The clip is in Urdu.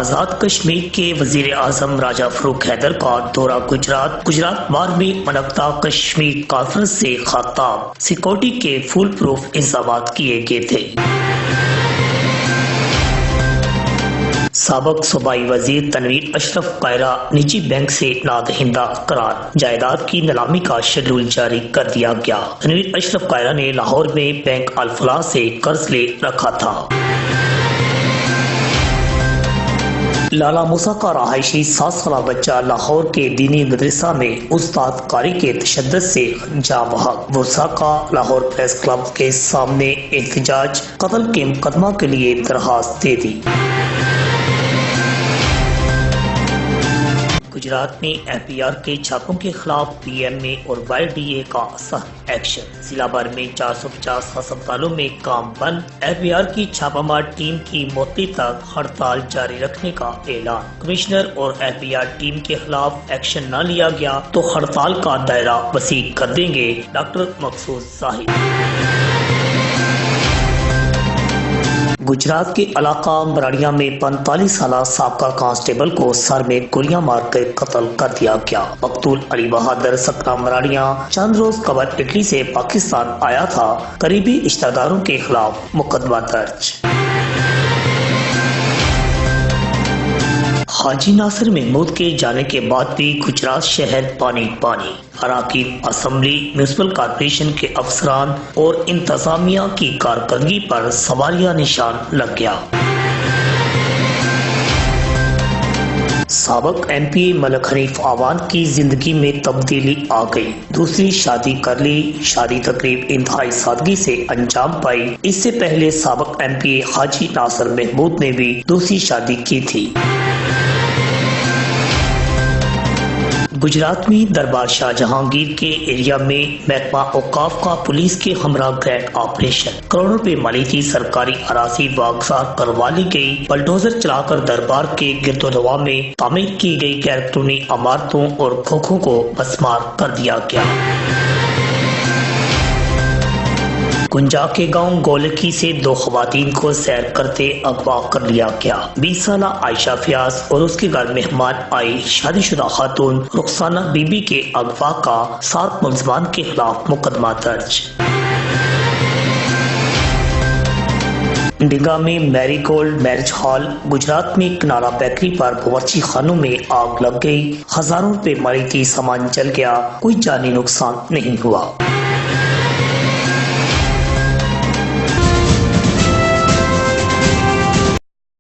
آزاد کشمیر کے وزیر اعظم راجہ فاروق حیدر کا دورہ گجرات بار میں منعقدہ کشمیر کانفرنس سے خطاب، سیکورٹی کے فول پروف انتظامات کیے گئے تھے۔ سابق صوبائی وزیر تنویر اشرف قائرہ نجی بینک سے نادہندہ قرار، جائیداد کی نیلامی کا شیڈول جاری کر دیا گیا۔ تنویر اشرف قائرہ نے لاہور میں بینک الفلاح سے قرض لے رکھا تھا۔ لالا موسیٰ کا رہائشی 7 سالہ بچہ لاہور کے دینی مدرسہ میں استاد قاری کے تشدد سے جاں بحق، ورثاء کا لاہور پریس کلب کے سامنے احتجاج، قتل کے مقدمہ کے لیے درخواست دے دی۔ گجرات میں ایف بی آر کے چھاپوں کے خلاف پی ایم اے اور وائی ڈی اے کا سخت ایکشن، ضلع بھر میں 450 ہسپتالوں میں کام بند، ایف بی آر کی چھاپہ مار ٹیم کی معطلی تک ہڑتال جاری رکھنے کا اعلان۔ کمشنر اور ایف بی آر ٹیم کے خلاف ایکشن نہ لیا گیا تو ہڑتال کا دائرہ وسیع کر دیں گے، ڈاکٹر مقصود ظاہر۔ گجرات کے علاقہ مراڑیاں میں 45 سالہ سابقہ کانسٹیبل کو سر میں گولیاں مار کر قتل کر دیا گیا۔ مقتول علی بہادر سکرہ مراڑیاں چند روز قبل اٹلی سے پاکستان آیا تھا، قریبی رشتہ داروں کے خلاف مقدمہ درج۔ حاجی ناصر محمود کے جانے کے بعد بھی گجرات شہر پانی پانی، اراکین اسمبلی، میونسپل کارپوریشن کے افسران اور انتظامیہ کی کارکردگی پر سوالیہ نشان لگ گیا۔ سابق ایم پی ملک حنیف آوان کی زندگی میں تبدیلی آ گئی، دوسری شادی کر لی۔ شادی تقریب انتہائی سادگی سے انجام پائی۔ اس سے پہلے سابق ایم پی حاجی ناصر محمود نے بھی دوسری شادی کی تھی۔ گجرات میں دربار شاہ جہانگیر کے ایریا میں محکمہ اوقاف کا پولیس کے ہمراہ گرینڈ آپریشن، کروڑوں روپے مالیتی سرکاری اراضی واگزار کروا لی گئی۔ بلڈوزر چلا کر دربار کے گرد و نواح میں تعمیر کی گئی غیر قانونی عمارتوں اور کھوکھوں کو مسمار کر دیا گیا۔ گنجا کے گاؤں گولکی سے 2 خواتین کو سیر کرتے اغوا کر لیا گیا۔ 20 سالہ عائشہ فیاض اور اس کے گھر مہمان آئی شادی شدہ خاتون رخسانہ بی بی کے اغوا کا 7 ملزمان کے خلاف مقدمہ درج۔ ڈنگا میں میری گولڈ میرج ہال، گجرات میں کنارا بیکری پر باورچی خانوں میں آگ لگ گئی، ہزاروں روپے مالیتی سامان جل گیا، کوئی جانی نقصان نہیں ہوا۔